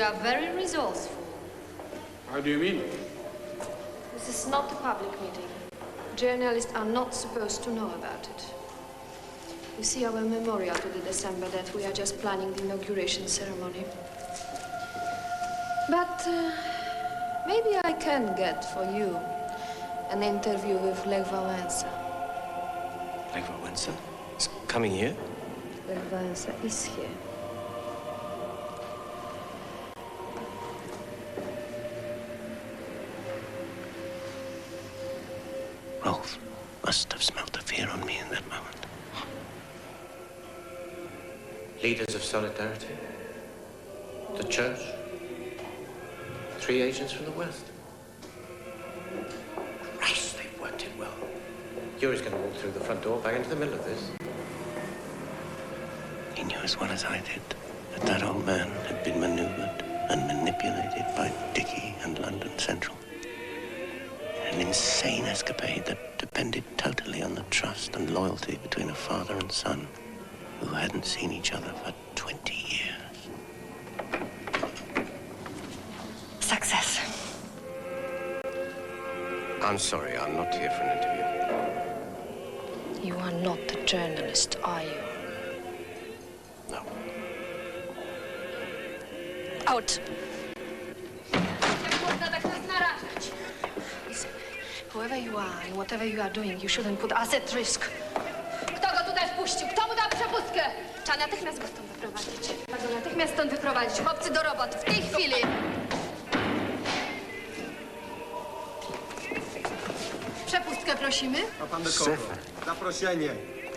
are very resourceful. How do you mean? This is not a public meeting. Journalists are not supposed to know about it. You see our memorial to the December that we are just planning the inauguration ceremony. But maybe I can get for you an interview with Lech Wałęsa. Lech Wałęsa? It's coming here? Lech Wałęsa is here. Rolf must have smelt the fear on me in that moment. Leaders of Solidarity, the Church, 3 agents from the West. Christ, they've worked it well. Yuri's going to walk through the front door back into the middle of this. He knew as well as I did that that old man had been maneuvered and manipulated by Dickie and London Central. An insane escapade that depended totally on the trust and loyalty between a father and son who hadn't seen each other for 20 years. Success. I'm sorry, I'm not here for an interview. You are not a journalist, are you? No. Out. Listen, whoever you are and whatever you are doing, you shouldn't put us at risk. Kto go tutaj wpuścił? Kto mu dał przepustkę? Trzeba natychmiast go stąd wyprowadzić. Trzeba go natychmiast stąd wyprowadzić. Chłopcy do roboty, w tej chwili. Przepustkę prosimy. A pan do kogo? Zaproszenie!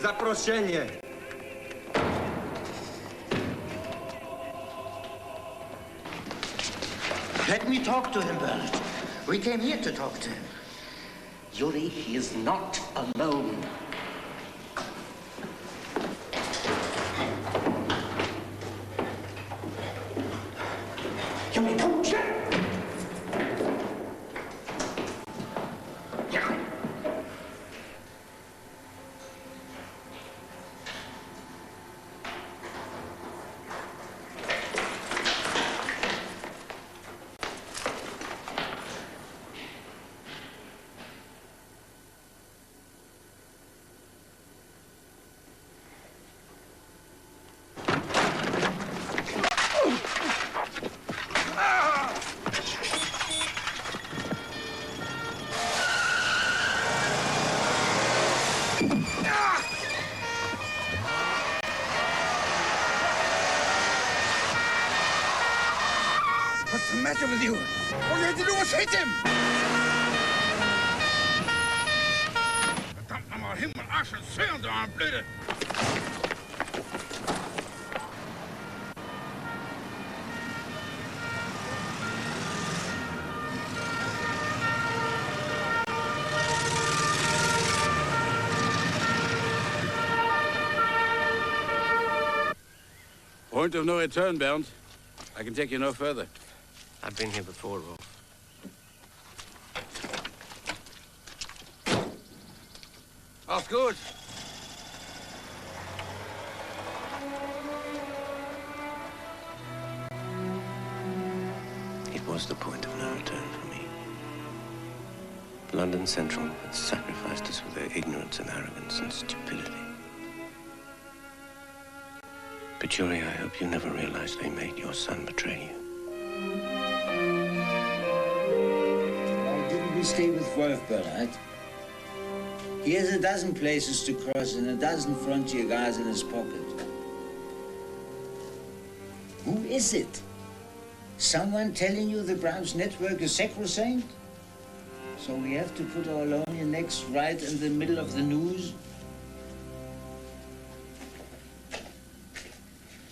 Zaproszenie! Let me talk to him, Bernard. We came here to talk to him. Yuri, he is not alone. Yuri, don't you? What's the matter with you? All you had to do was hit him! Verdammt nochmal, Himmel, Arsch und Zwirn, du Armblöde! Point of no return, Bernd. I can take you no further. I've been here before, Rolf. Alles gut. It was the point of no return for me. London Central had sacrificed us with their ignorance and arrogance and stupidity. But Yuri, I hope you never realized they made your son betray you. Why didn't we stay with Wolf, Bernhard? He has a dozen places to cross and a dozen frontier guards in his pocket. Who is it? Someone telling you the Brahms Network is sacrosanct? So we have to put our lonely necks right in the middle of the news?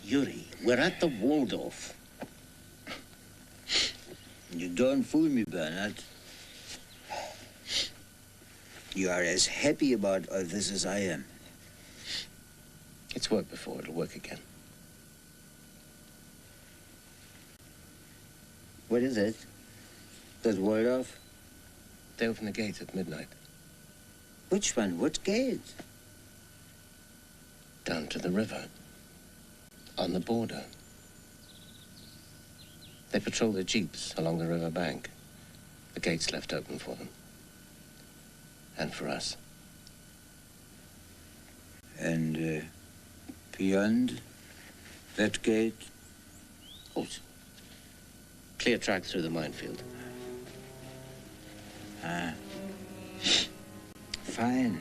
Yuri, we're at the Waldorf. You don't fool me, Bernhard. You are as happy about all this as I am. It's worked before, it'll work again. What is it? That Waldorf? They open the gate at midnight. Which one? What gate? Down to the river. On the border. They patrol their jeeps along the river bank. The gate's left open for them. And for us. And beyond that gate? Halt. Clear track through the minefield. Ah. Fine.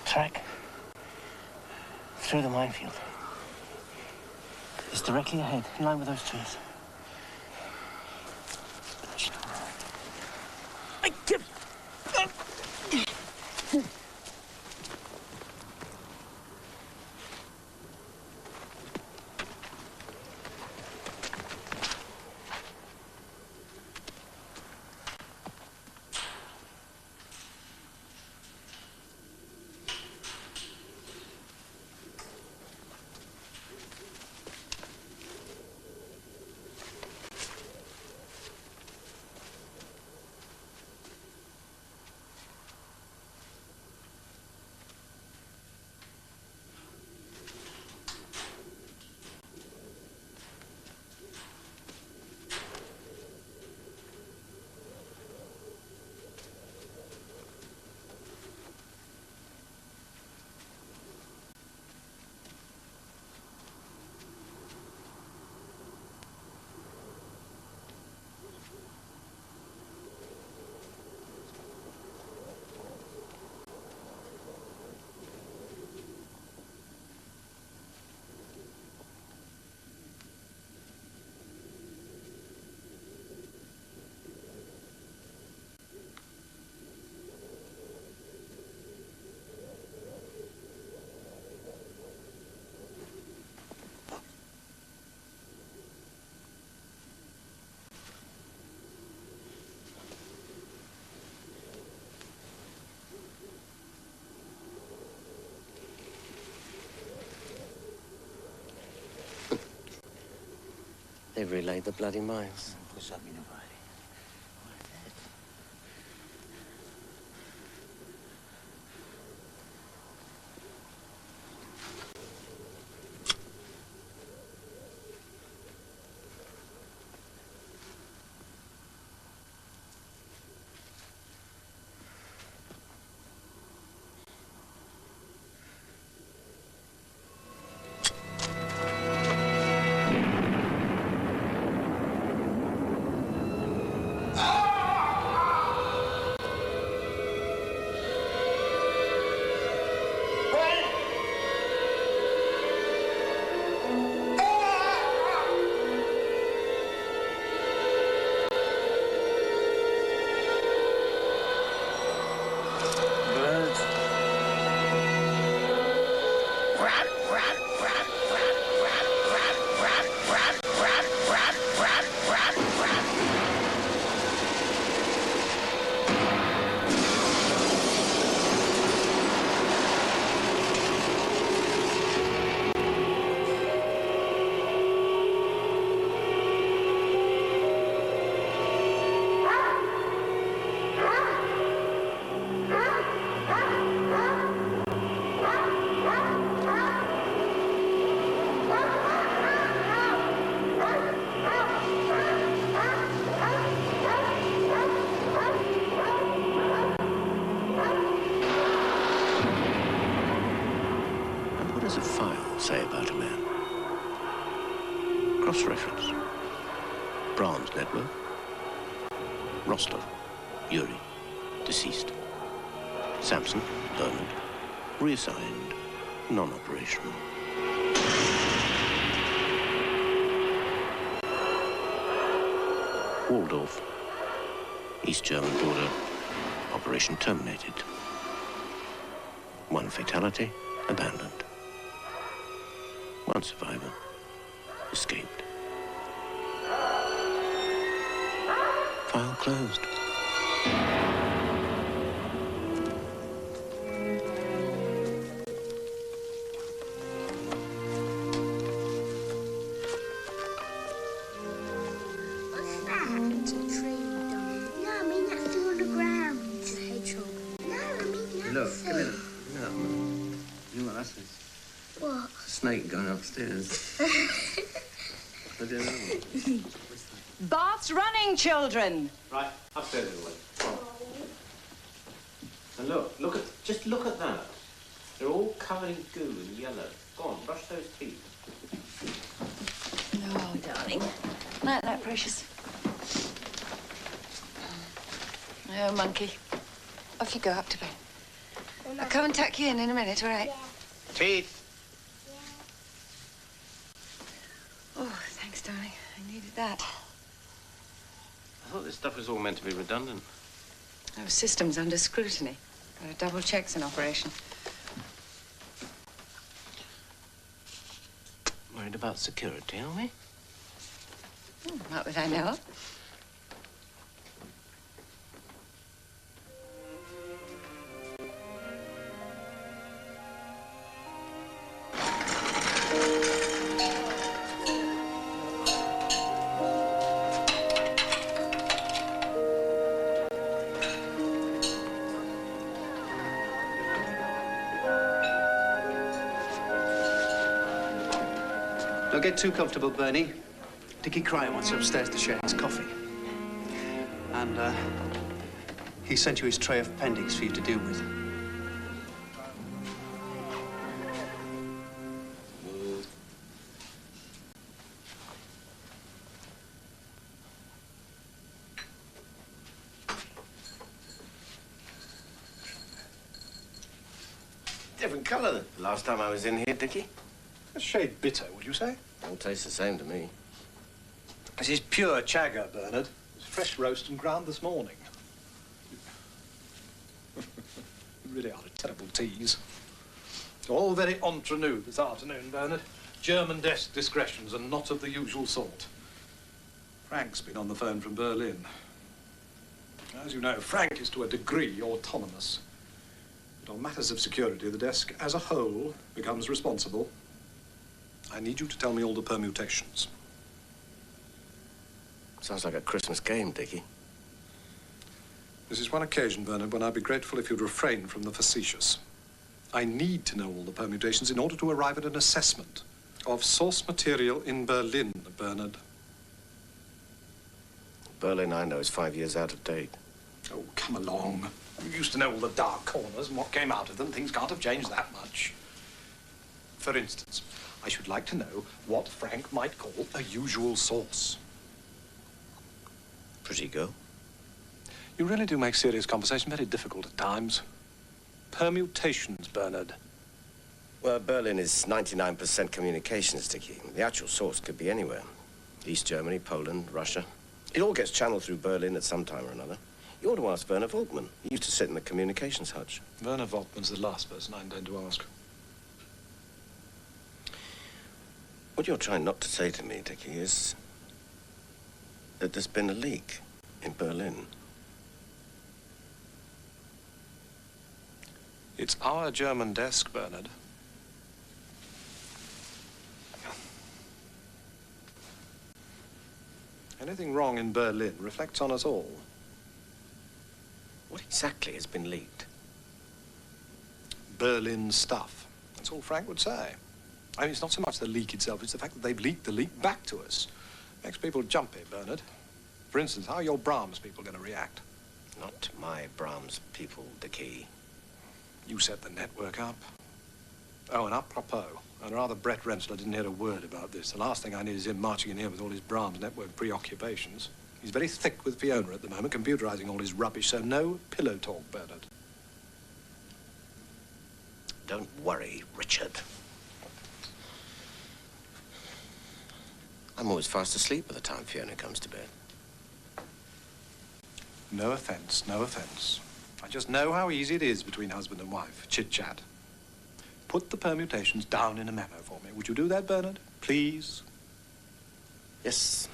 Track through the minefield. It's directly ahead, in line with those trees. They've relayed the bloody miles. Cross-reference. Brahms Network. Rostov, Yuri, deceased. Samson, Bernard, reassigned, non-operational. Waldorf, East German border, operation terminated. One fatality, abandoned. One survivor, escaped. File closed. What's that? It's a tree, darling. No, I mean that's still on the ground. It's a hedgehog. No, I mean that's Look, come here. No, you know what that is? What? A snake going upstairs. I don't know. Bath's running, children. Right, upstairs everyone. And just look at that. They're all covered in goo and yellow. Go on, brush those teeth. Oh, darling. Night, night, precious. Oh, monkey. Off you go, up to bed. I'll come and tuck you in a minute, all right? Teeth! Oh, thanks, darling. I needed that. I thought this stuff was all meant to be redundant. Our system's under scrutiny. Got to double checks in operation. Worried about security, are we? Not that I know of. Don't get too comfortable, Bernie. Dickie Cryer wants you upstairs to share his coffee. And, he sent you his tray of pendings for you to deal with. Different colour than the last time I was in here, Dickie. A shade bitter, would you say? All tastes the same to me. This is pure Chagga, Bernard. It's fresh roast and ground this morning. You really are a terrible tease. All very entre nous this afternoon, Bernard. German desk discretions and not of the usual sort. Frank's been on the phone from Berlin. As you know, Frank is to a degree autonomous. But on matters of security, the desk as a whole becomes responsible. I need you to tell me all the permutations. Sounds like a Christmas game, Dickie. This is one occasion, Bernard, when I'd be grateful if you'd refrain from the facetious. I need to know all the permutations in order to arrive at an assessment of source material in Berlin, Bernard. Berlin, I know, is 5 years out of date. Oh, come along. You used to know all the dark corners and what came out of them. Things can't have changed that much. For instance, I should like to know what Frank might call a usual source. Pretty girl. You really do make serious conversation very difficult at times. Permutations, Bernard. Well, Berlin is 99% communications, Dickie. The actual source could be anywhere. East Germany, Poland, Russia. It all gets channeled through Berlin at some time or another. You ought to ask Werner Volkmann. He used to sit in the communications hutch. Werner Volkmann's the last person I intend to ask. What you're trying not to say to me, Dickie, is that there's been a leak in Berlin. It's our German desk, Bernard. Anything wrong in Berlin reflects on us all. What exactly has been leaked? Berlin stuff. That's all Frank would say. I mean, it's not so much the leak itself, it's the fact that they've leaked the leak back to us. Makes people jumpy, Bernard. For instance, how are your Brahms people going to react? Not my Brahms people, Dickie. You set the network up. Oh, and apropos, and rather Brett Rensler didn't hear a word about this. The last thing I need is him marching in here with all his Brahms Network preoccupations. He's very thick with Fiona at the moment, computerizing all his rubbish, so no pillow talk, Bernard. Don't worry, Richard. I'm always fast asleep by the time Fiona comes to bed. No offence, no offence. I just know how easy it is between husband and wife. Chit-chat. Put the permutations down in a memo for me. Would you do that, Bernard? Please? Yes.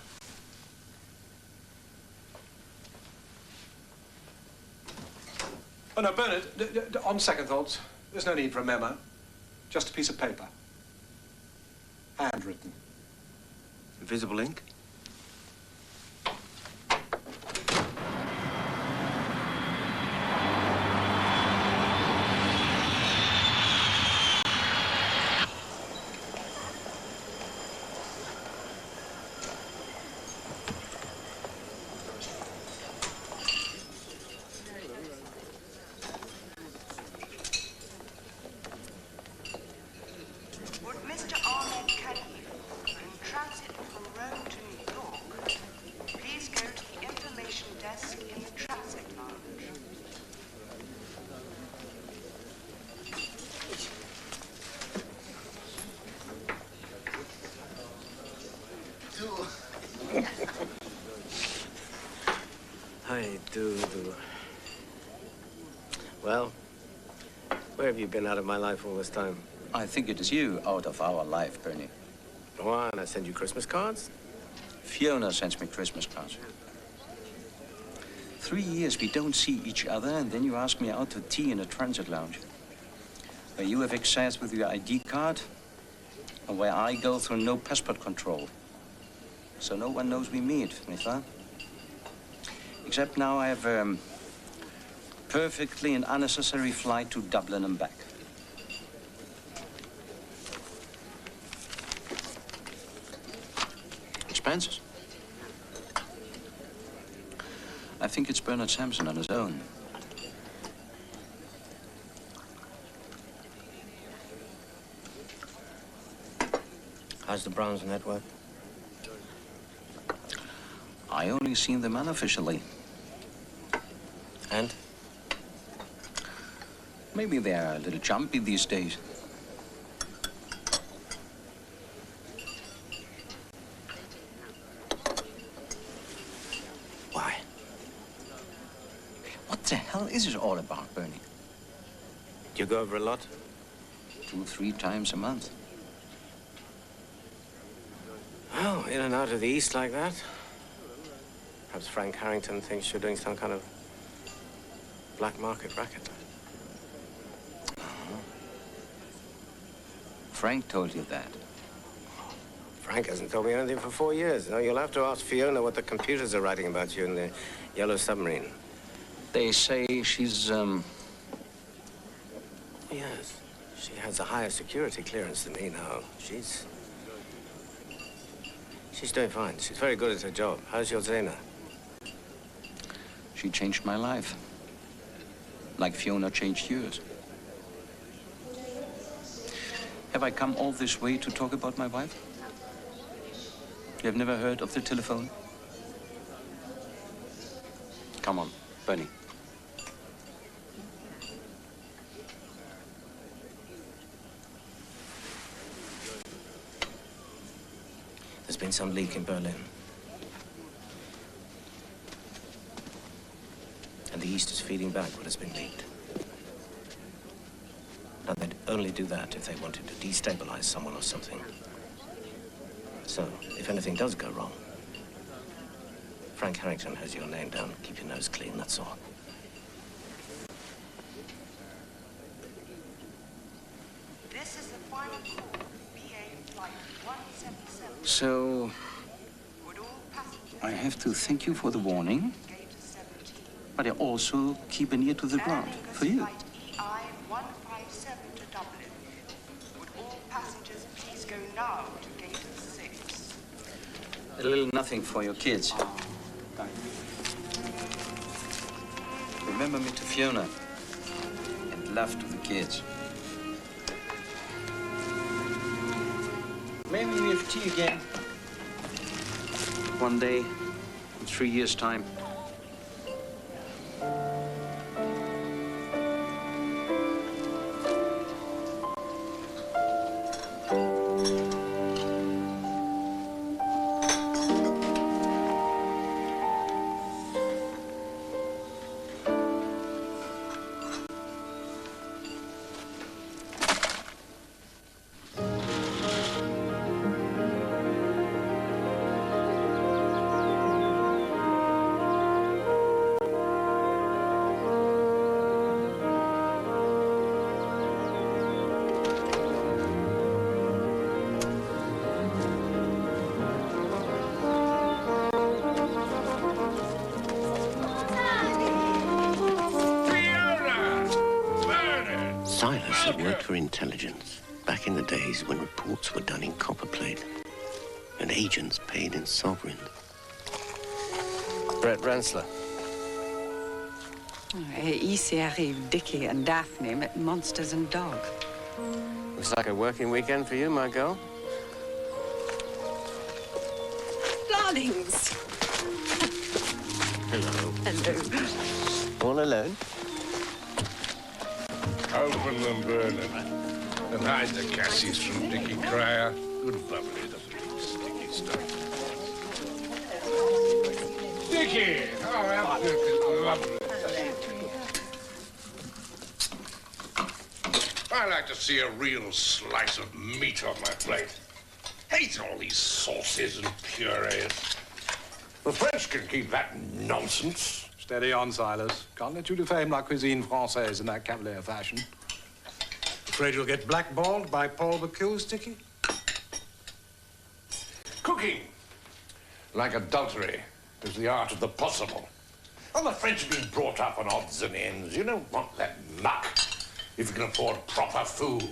Oh, no, Bernard, on second thoughts, there's no need for a memo. Just a piece of paper. Handwritten. Invisible ink? I do. Well, where have you been out of my life all this time? I think it is you out of our life, Bernie. Why? And I send you Christmas cards? Fiona sends me Christmas cards. 3 years we don't see each other, and then you ask me out to tea in a transit lounge, where you have access with your ID card, and where I go through no passport control. So no one knows we meet, Mifa. Except now I have a perfectly and unnecessary flight to Dublin and back. Expenses? I think it's Bernard Samson on his own. How's the Brahms Network? I only seen them unofficially. And? Maybe they're a little jumpy these days. Why? What the hell is it all about, Bernie? Do you go over a lot? 2-3 times a month. Oh, in and out of the East like that? Perhaps Frank Harrington thinks you're doing some kind of black market racket. Frank told you that. Frank hasn't told me anything for 4 years. Now, you'll have to ask Fiona what the computers are writing about you in the Yellow Submarine. They say she's, Yes. She has a higher security clearance than me now. She's doing fine. She's very good at her job. How's your Zena? She changed my life. Like Fiona changed yours. Have I come all this way to talk about my wife? You have never heard of the telephone? Come on, Bernie. There's been some leak in Berlin. And the East is feeding back what has been leaked. Now, they'd only do that if they wanted to destabilize someone or something. So, if anything does go wrong, Frank Harrington has your name down. Keep your nose clean, that's all. This is the final call. BA Flight 177. So, I have to thank you for the warning, but I also keep an ear to the ground for you. EI 157 to Dublin. Would all passengers please go now to gate 6? A little nothing for your kids. Remember me to Fiona, and love to the kids. Maybe we have tea again. One day, in 3 years' time. Silas had worked for intelligence back in the days when reports were done in copperplate and agents paid in sovereigns. Brett Ransler. Ici arrivent Dickie and Daphne met monsters and dog. Looks like a working weekend for you, my girl. Darlings! Hello. Hello. All alone? Open them, Bernard, and hide the Cassies from Dickie Cryer. Good lovely, the sticky stuff. Dickie! Oh, absolutely lovely. I like to see a real slice of meat on my plate. Hate all these sauces and purees. The French can keep that nonsense. Steady on, Silas. Can't let you defame la cuisine française in that cavalier fashion. Afraid you'll get blackballed by Paul Bocuse, Dickie? Cooking, like adultery, is the art of the possible. Well, the French have been brought up on odds and ends. You don't want that muck if you can afford proper food.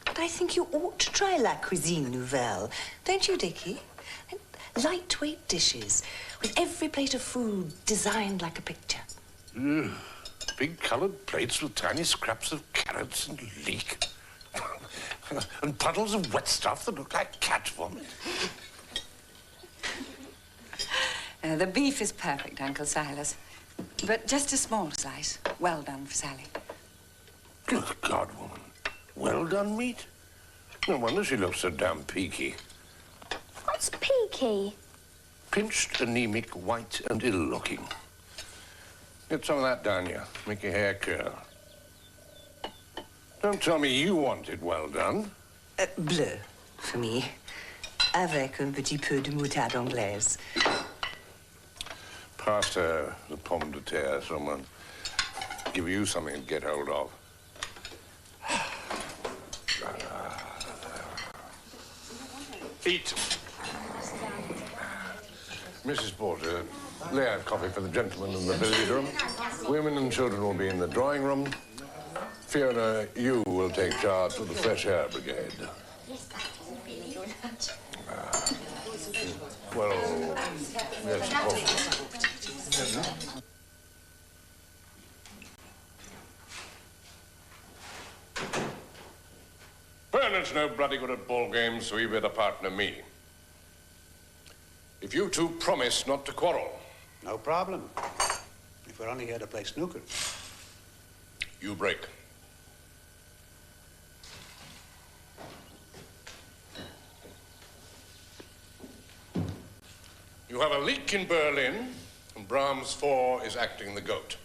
But I think you ought to try La Cuisine Nouvelle. Don't you, Dickie? Lightweight dishes, with every plate of food designed like a picture. Big coloured plates with tiny scraps of carrots and leek. And puddles of wet stuff that look like cat vomit. The beef is perfect, Uncle Silas. But just a small slice. Well done for Sally. Good God, woman. Well done meat? No wonder she looks so damn peaky. What's peaky? Pinched, anemic, white, and ill-looking. Get some of that down here. Make your hair curl. Don't tell me you want it well done. Bleu, for me. Avec un petit peu de moutarde anglaise. Pass her the pomme de terre, someone. Give you something to get hold of. Eat. Mrs. Porter, lay out coffee for the gentlemen in the billiard room. Women and children will be in the drawing room. Fiona, you will take charge of the fresh air brigade. Well, yes, coffee. Bernard's no bloody good at ball games, so he better partner me. If you two promise not to quarrel. No problem. If we're only here to play snooker. You break. You have a leak in Berlin, and Brahms Four is acting the goat.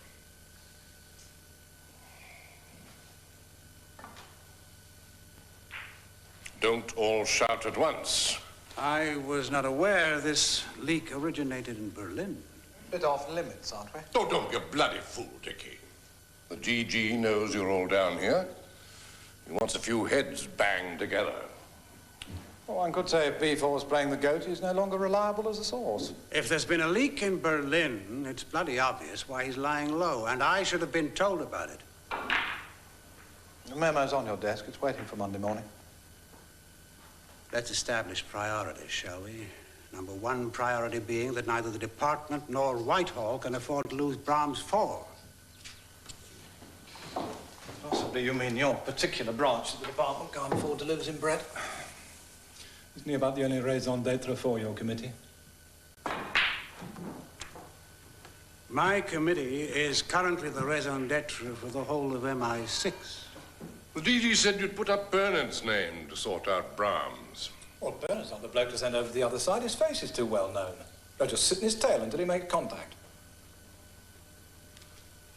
Don't all shout at once. I was not aware this leak originated in Berlin. Bit off limits, aren't we? Oh, don't be a bloody fool, Dickie. The GG knows you're all down here. He wants a few heads banged together. Well, one could say if B4 is playing the goat, he's no longer reliable as a source. If there's been a leak in Berlin, it's bloody obvious why he's lying low, and I should have been told about it. The memo's on your desk. It's waiting for Monday morning. Let's establish priorities, shall we? Number one priority being that neither the department nor Whitehall can afford to lose Brahms Four. Possibly you mean your particular branch of the department can't afford to lose him, Brett. Isn't he about the only raison d'etre for your committee? My committee is currently the raison d'etre for the whole of MI6. The DG said you'd put up Bernard's name to sort out Brahms. Well, Bernard's not the bloke to send over the other side. His face is too well known. They'll just sit in his tail until he makes contact.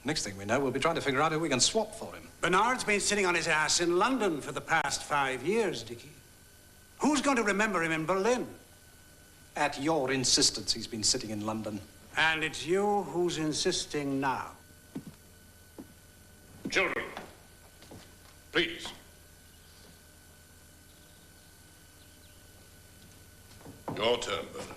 Next thing we know, we'll be trying to figure out who we can swap for him. Bernard's been sitting on his ass in London for the past 5 years, Dickie. Who's going to remember him in Berlin? At your insistence, he's been sitting in London. And it's you who's insisting now. Children, please. Your turn, Bernard.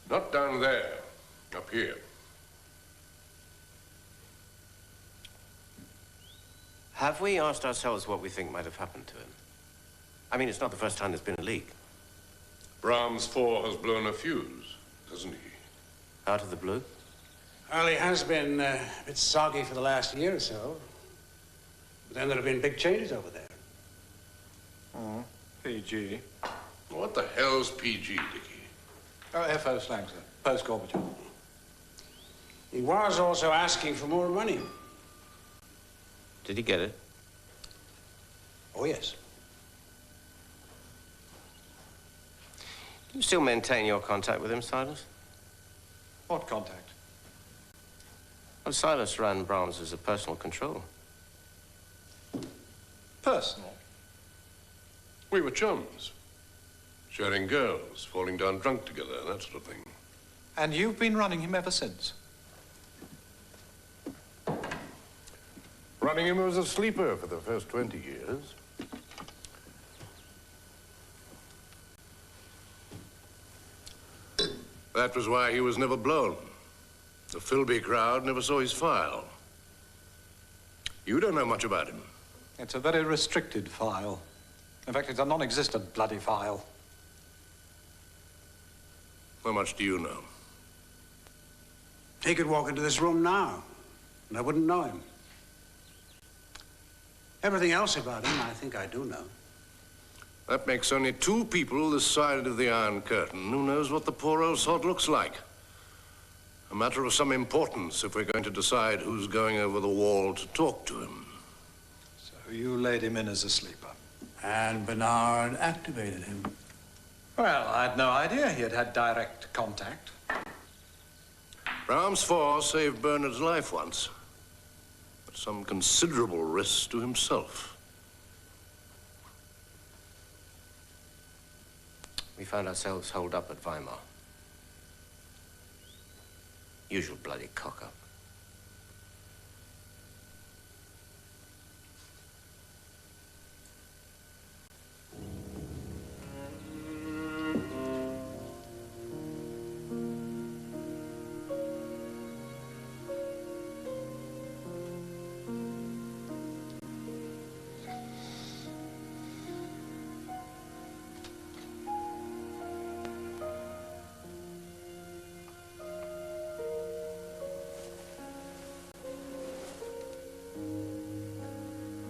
Not down there, up here. Have we asked ourselves what we think might have happened to him? I mean, it's not the first time there's been a leak. Brahms Four has blown a fuse, hasn't he? Out of the blue? Well, he has been a bit soggy for the last year or so. But then there have been big changes over there. Oh, PG. What the hell's PG, Dickie? Oh, FO slang, sir. Post-Gorbachev. He was also asking for more money. Did he get it? Oh, yes. Do you still maintain your contact with him, Silas? What contact? Well, Silas ran Brahms as a personal control. Personal? We were chums. Sharing girls, falling down drunk together, that sort of thing. And you've been running him ever since? Running him as a sleeper for the first 20 years. That was why he was never blown. The Philby crowd never saw his file. You don't know much about him. It's a very restricted file. In fact, it's a non-existent bloody file. How much do you know? He could walk into this room now, and I wouldn't know him. Everything else about him, I think I do know. That makes only two people this side of the Iron Curtain who knows what the poor old sod looks like. A matter of some importance if we're going to decide who's going over the wall to talk to him. So you laid him in as a sleeper? And Bernard activated him. Well, I had no idea he had had direct contact. Brahms Four saved Bernard's life once, at some considerable risk to himself. We found ourselves holed up at Weimar. Usual bloody cock-up.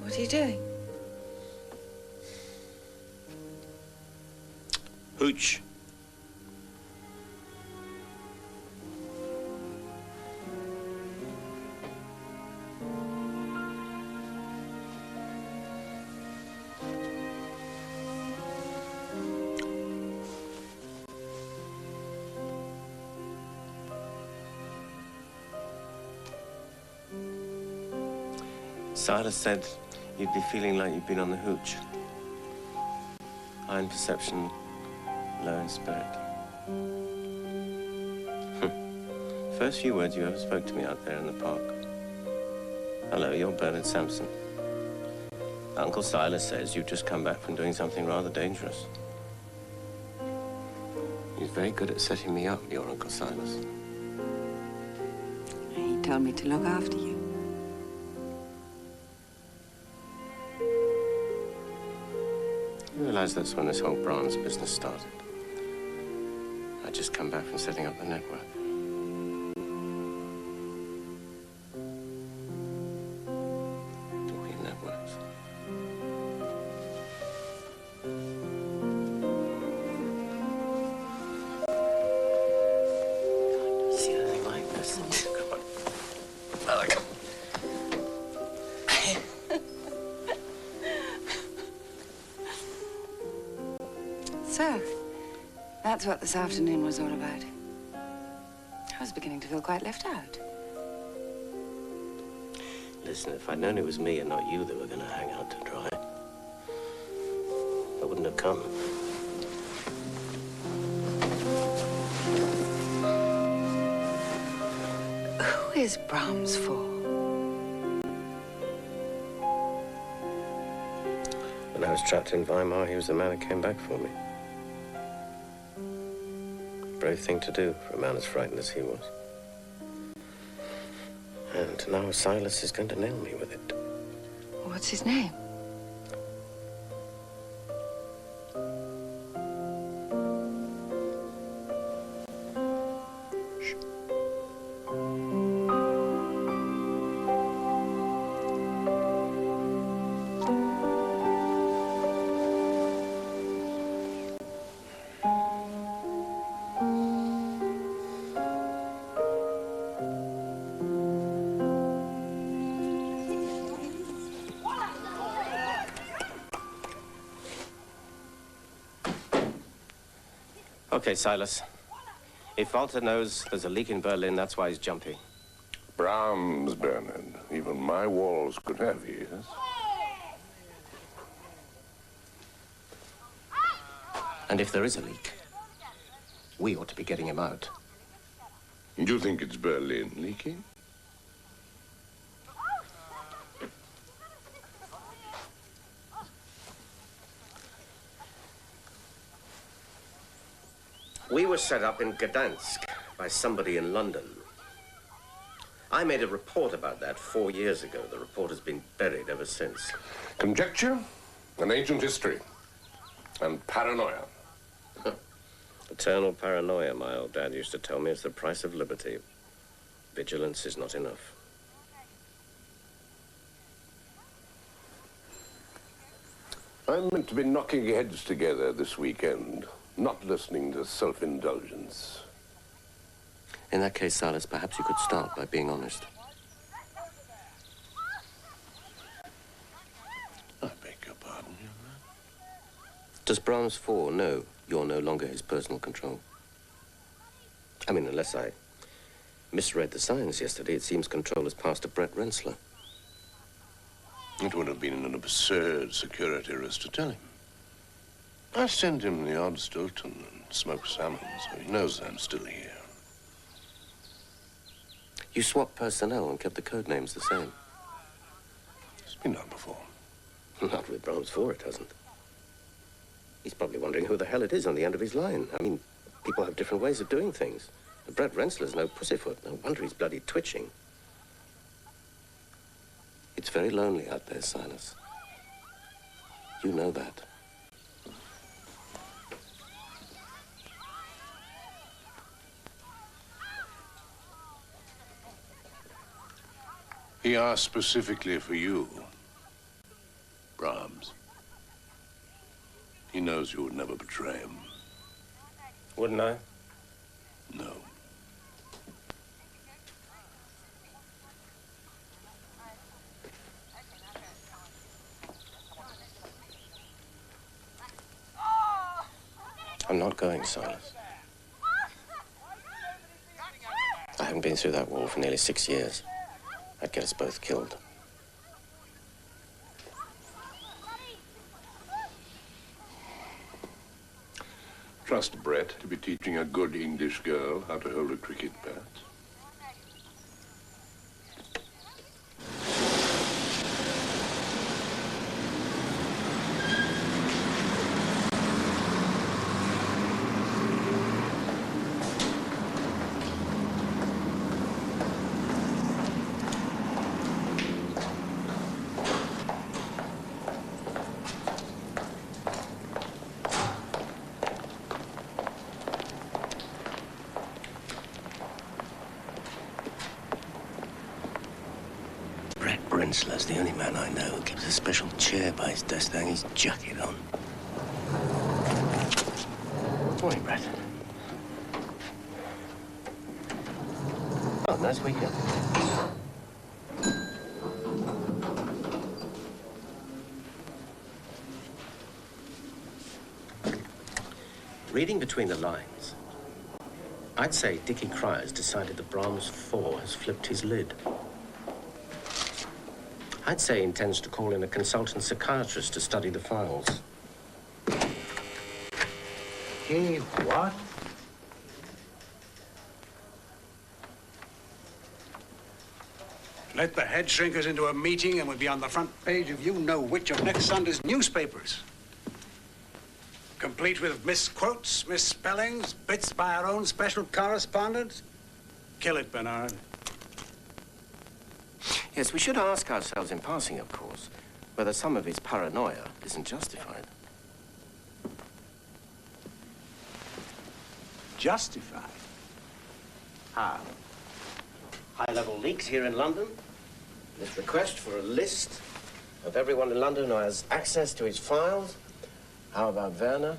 What are you doing? Hooch. Silas said you'd be feeling like you've been on the hooch. High in perception, low in spirit. First few words you ever spoke to me out there in the park. Hello, you're Bernard Samson. Uncle Silas says you've just come back from doing something rather dangerous. He's very good at setting me up, your Uncle Silas. He told me to look after you. You realize that's when this whole Brahms business started. I'd just come back from setting up the network. Talking networks. So, that's what this afternoon was all about. I was beginning to feel quite left out. Listen, if I'd known it was me and not you that were going to hang out to dry, I wouldn't have come. Who is Brahms Four? When I was trapped in Weimar, he was the man who came back for me. Brave thing to do for a man as frightened as he was. And now Silas is going to nail me with it. What's his name? Okay, Silas. If Walter knows there's a leak in Berlin, that's why he's jumpy. Brahms, Bernard. Even my walls could have ears. And if there is a leak, we ought to be getting him out. Do you think it's Berlin leaking? We were set up in Gdańsk by somebody in London. I made a report about that 4 years ago. The report has been buried ever since. Conjecture, an ancient history, and paranoia. Eternal paranoia, my old dad used to tell me, is the price of liberty. Vigilance is not enough. I'm meant to be knocking heads together this weekend, not listening to self-indulgence. In that case, Silas, perhaps you could start by being honest. I beg your pardon, young man. Does Brahms Four know you're no longer his personal control? I mean, unless I misread the signs yesterday, it seems control has passed to Brett Rensler. It would have been an absurd security risk to tell him. I send him the odd Stilton and smoked salmon, so he knows I'm still here. You swapped personnel and kept the code names the same. It's been done before. Not with Brahms Four, it hasn't. He's probably wondering who the hell it is on the end of his line. I mean, people have different ways of doing things. And Brett Rensler's no pussyfoot. No wonder he's bloody twitching. It's very lonely out there, Silas. You know that. He asked specifically for you, Brahms. He knows you would never betray him. Wouldn't I? No. I'm not going, Silas. I haven't been through that war for nearly 6 years. I'd get us both killed. Trust Brett to be teaching a good English girl how to hold a cricket bat. Rensler's the only man I know who keeps a special chair by his desk to hang his jacket on. Morning, Brett. Oh, nice weekend. Reading between the lines, I'd say Dickie Cryer's decided that Brahms Four has flipped his lid. I'd say he intends to call in a consultant psychiatrist to study the files. Hey, what? Let the head shrinkers into a meeting and we'll be on the front page of you-know-which of next Sunday's newspapers. Complete with misquotes, misspellings, bits by our own special correspondent. Kill it, Bernard. Yes, we should ask ourselves in passing, of course, whether some of his paranoia isn't justified. Justified? How? High-level leaks here in London. This request for a list of everyone in London who has access to his files. How about Werner?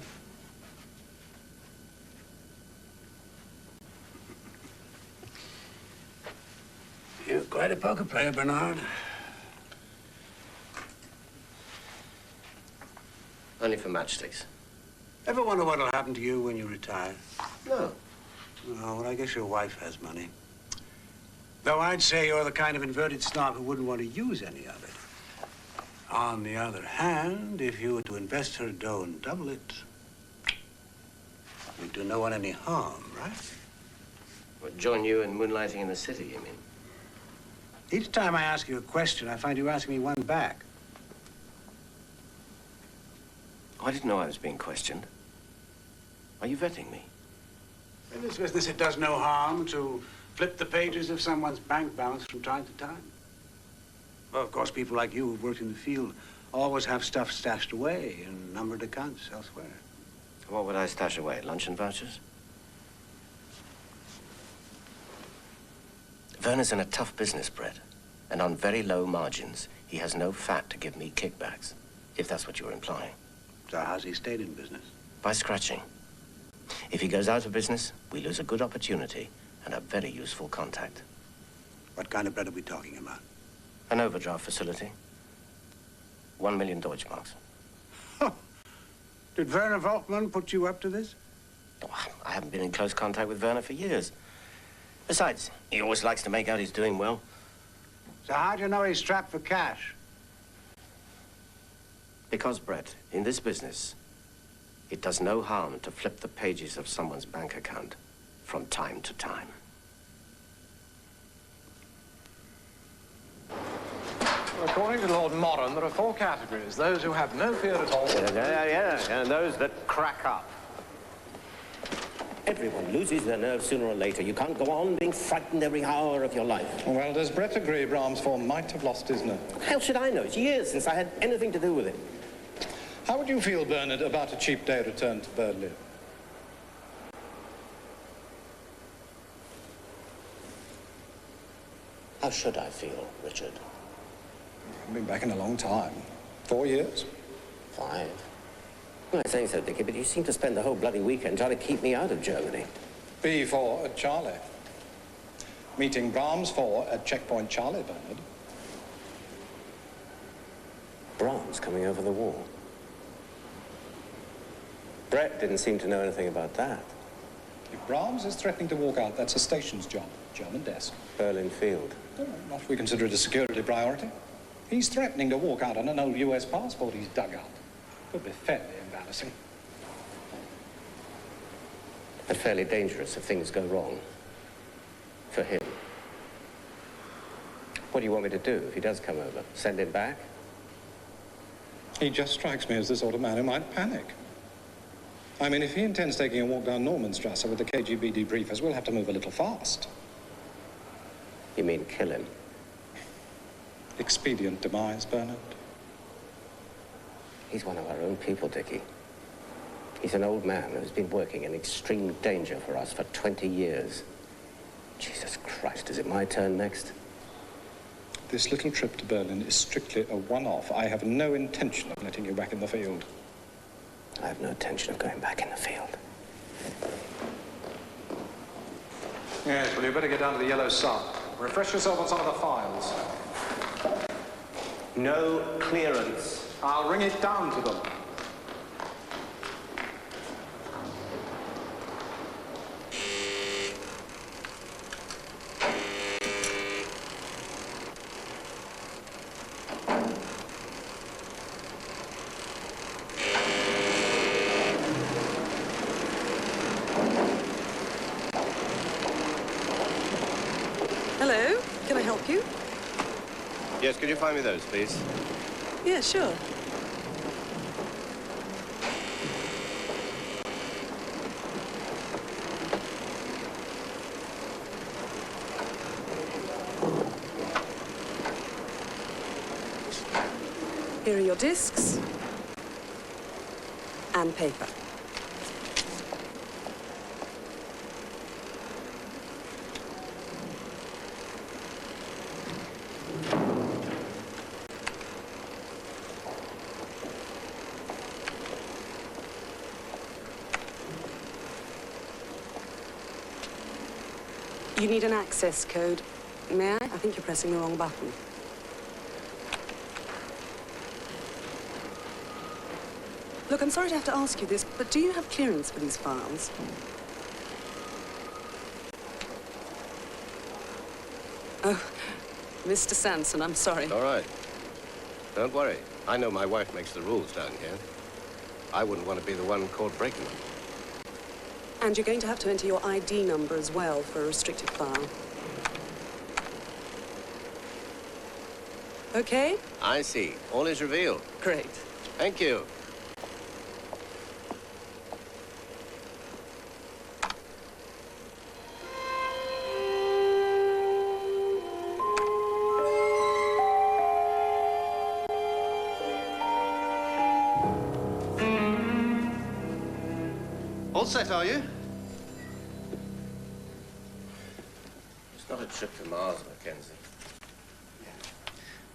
You're quite a poker player, Bernard. Only for matchsticks. Ever wonder what'll happen to you when you retire? No. Oh, well, I guess your wife has money. Though I'd say you're the kind of inverted snob who wouldn't want to use any of it. On the other hand, if you were to invest her dough and double it, you'd do no one any harm, right? Would join you in moonlighting in the city, you mean? Each time I ask you a question, I find you asking me one back. I didn't know I was being questioned. Are you vetting me? In this business, it does no harm to flip the pages of someone's bank balance from time to time. Well, of course, people like you who've worked in the field always have stuff stashed away in numbered accounts elsewhere. What would I stash away? Luncheon vouchers? Werner's in a tough business, Brett. And on very low margins, he has no fat to give me kickbacks, if that's what you're implying. So how's he stayed in business? By scratching. If he goes out of business, we lose a good opportunity and a very useful contact. What kind of bread are we talking about? An overdraft facility. 1 million Deutschmarks. Did Werner Volkmann put you up to this? Oh, I haven't been in close contact with Werner for years. Besides, he always likes to make out he's doing well. So how'd you know he's strapped for cash? Because, Brett, in this business, it does no harm to flip the pages of someone's bank account from time to time. According to Lord Moran, there are 4 categories. Those who have no fear at all. Yeah, and those that crack up. Everyone loses their nerve sooner or later. You can't go on being frightened every hour of your life. Well, does Brett agree Brahms Four might have lost his nerve? How should I know? It's years since I had anything to do with it. How would you feel, Bernard, about a cheap day return to Berlin? How should I feel, Richard? I've been back in a long time. 4 years? 5. I'm not saying so, Dickie, but you seem to spend the whole bloody weekend trying to keep me out of Germany. B4 at Charlie. Meeting Brahms Four at Checkpoint Charlie, Bernard. Brahms coming over the wall. Brett didn't seem to know anything about that. If Brahms is threatening to walk out, that's a station's job. German desk. Berlin Field. Oh, not if we consider it a security priority. He's threatening to walk out on an old US passport he's dug up. Could be fairly embarrassing. And fairly dangerous if things go wrong. For him. What do you want me to do if he does come over? Send him back? He just strikes me as the sort of man who might panic. I mean, if he intends taking a walk down Normanstrasse with the KGB debriefers, we'll have to move a little fast. You mean kill him? Expedient demise, Bernard. He's one of our own people, Dickie. He's an old man who's been working in extreme danger for us for 20 years. Jesus Christ, is it my turn next? This little trip to Berlin is strictly a one-off. I have no intention of letting you back in the field. I have no intention of going back in the field. Yes, well, you better get down to the Yellow Sun. Refresh yourself on some of the files. No clearance. I'll ring it down to them. help you? Yes, could you find me those, please? Yeah, sure. Here are your discs and paper. You need an access code. May I? I think you're pressing the wrong button. Look, I'm sorry to have to ask you this, but do you have clearance for these files? Oh, Mr. Samson, I'm sorry. All right. Don't worry. I know my wife makes the rules down here. I wouldn't want to be the one caught breaking them. And you're going to have to enter your ID number as well for a restricted file. Okay? I see. All is revealed. Great. Thank you. All set, are you? It's not a trip to Mars, Mackenzie.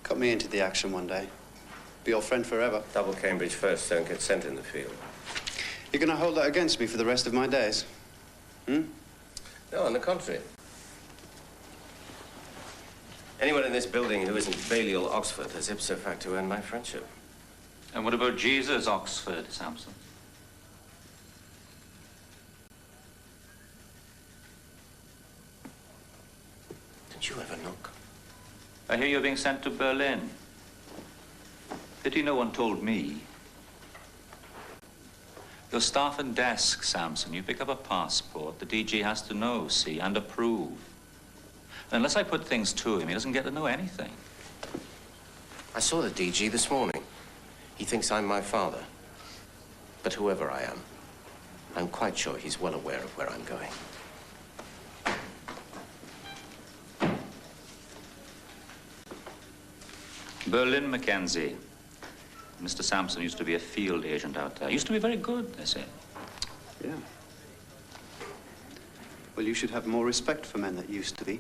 Cut me into the action one day. Be your friend forever. Double Cambridge first, don't get sent in the field. You're going to hold that against me for the rest of my days? Hmm? No, on the contrary. Anyone in this building who isn't Balliol Oxford has ipso facto earned my friendship. And what about Jesus Oxford, Samson? Did you ever knock? I hear you're being sent to Berlin. Pity no one told me. Your staff and desk, Samson. You pick up a passport, the DG has to know, see, and approve. Unless I put things to him, he doesn't get to know anything. I saw the DG this morning. He thinks I'm my father. But whoever I am, I'm quite sure he's well aware of where I'm going. Berlin, Mackenzie. Mr. Samson used to be a field agent out there. Used to be very good, they say. Yeah. Well, you should have more respect for men that used to be.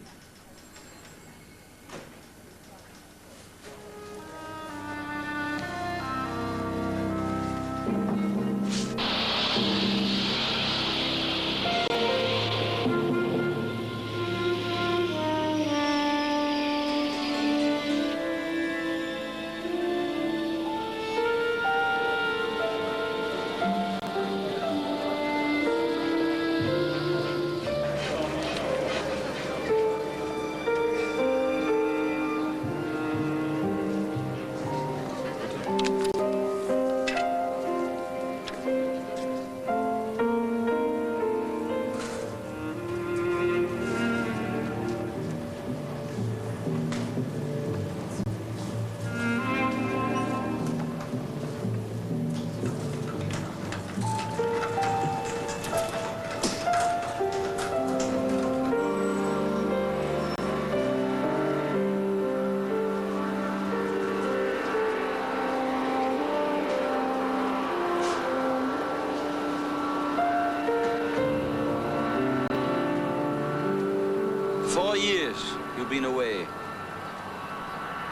You've been away.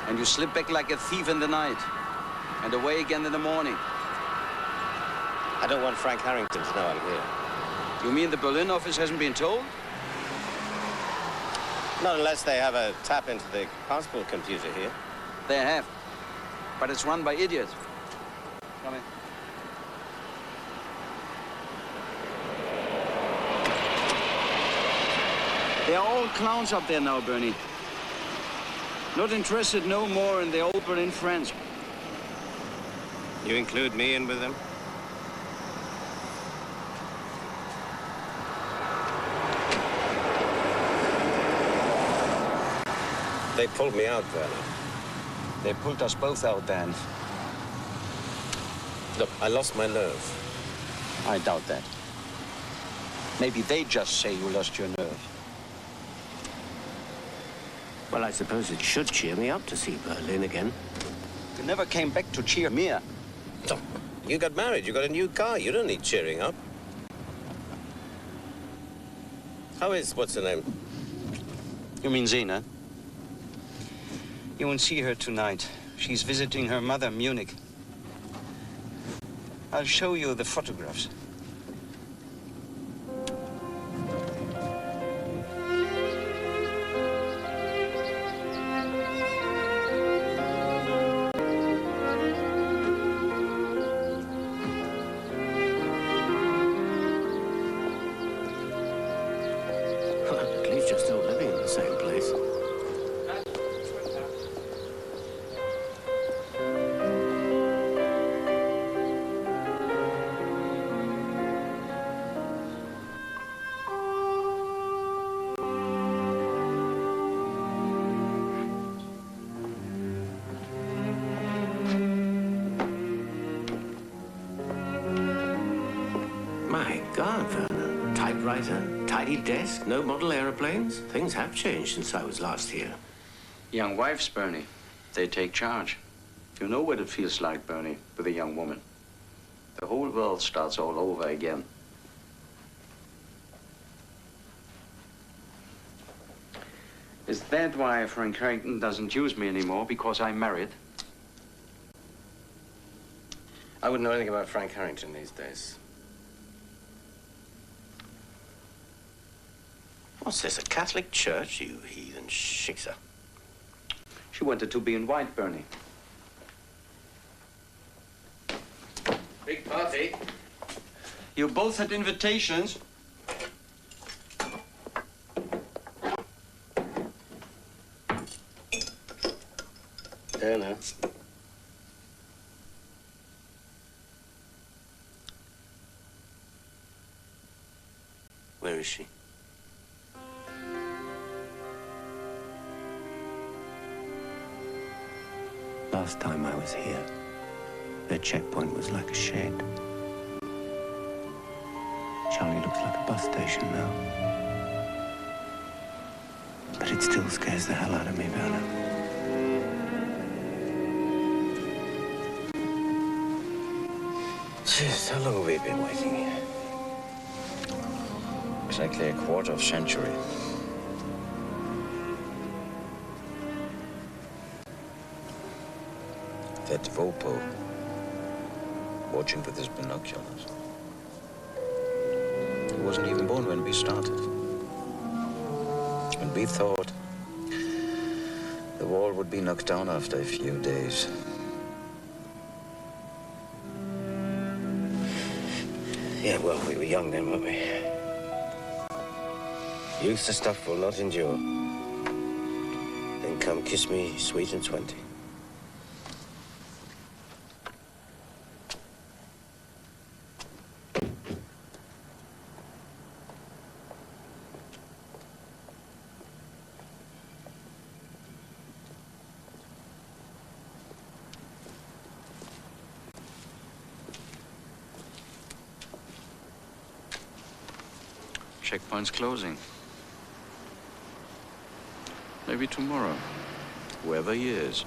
And you slip back like a thief in the night. And away again in the morning. I don't want Frank Harrington to know I'm here. You mean the Berlin office hasn't been told? Not unless they have a tap into the passport computer here. They have. But it's run by idiots. Come in. They're all clowns up there now, Bernie. Not interested no more in the old Berlin friends. You include me in with them? They pulled me out, Werner. They pulled us both out, Dan. Look, I lost my nerve. I doubt that. Maybe they just say you lost your nerve. Well, I suppose it should cheer me up to see Berlin again. You never came back to cheer me up. Oh, you got married, you got a new car. You don't need cheering up. How is, what's her name? You mean Zena? You won't see her tonight. She's visiting her mother in Munich. I'll show you the photographs. At least you're still living in the same place. My God, Werner. Typewriter, tidy desk, no model aeroplanes. Things have changed since I was last here. Young wives, Bernie. They take charge. You know what it feels like, Bernie, with a young woman. The whole world starts all over again. Is that why Frank Harrington doesn't use me anymore? Because I'm married? I wouldn't know anything about Frank Harrington these days. What's this, a Catholic church, you heathen shixer? She wanted to be in white, Bernie. Big party. You both had invitations. There now. Where is she? Last time I was here, their checkpoint was like a shed. Charlie looks like a bus station now. But it still scares the hell out of me, Werner. Jeez, how long have we been waiting here? Exactly a quarter of a century. That Vopo, watching with his binoculars. He wasn't even born when we started. And we thought the wall would be knocked down after a few days. Yeah, well, we were young then, weren't we? Youth the stuff will not endure. Then come kiss me sweet and 20. Checkpoint's closing. Maybe tomorrow, whoever he is.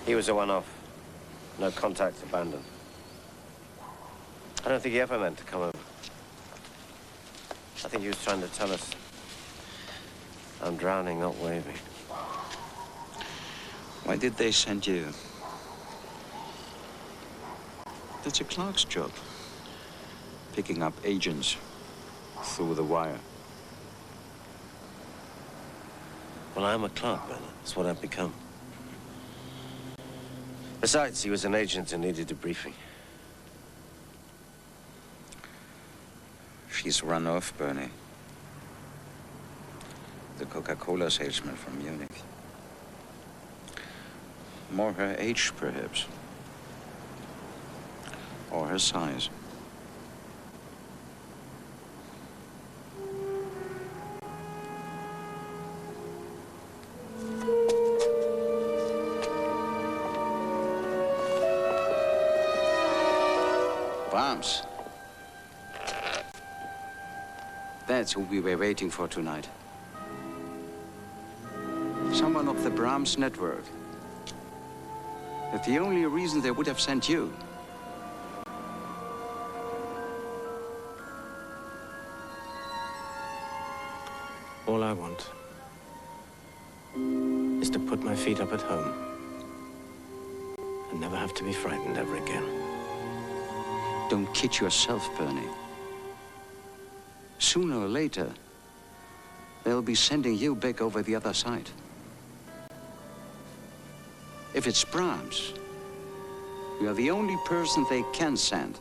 He was a one-off. No contacts abandoned. I don't think he ever meant to come over. I think he was trying to tell us I'm drowning, not waving. Why did they send you? That's a clerk's job. Picking up agents through the wire. Well, I'm a clerk, man. That's what I've become. Besides, he was an agent who needed a briefing. She's run off, Bernie. The Coca-Cola salesman from Munich. More her age, perhaps. Or her size. Brahms. That's who we were waiting for tonight. Someone of the Brahms Network. That's the only reason they would have sent you. All I want is to put my feet up at home and never have to be frightened ever again. Don't kid yourself, Bernie. Sooner or later, they'll be sending you back over the other side. If it's Brahms, you're the only person they can send.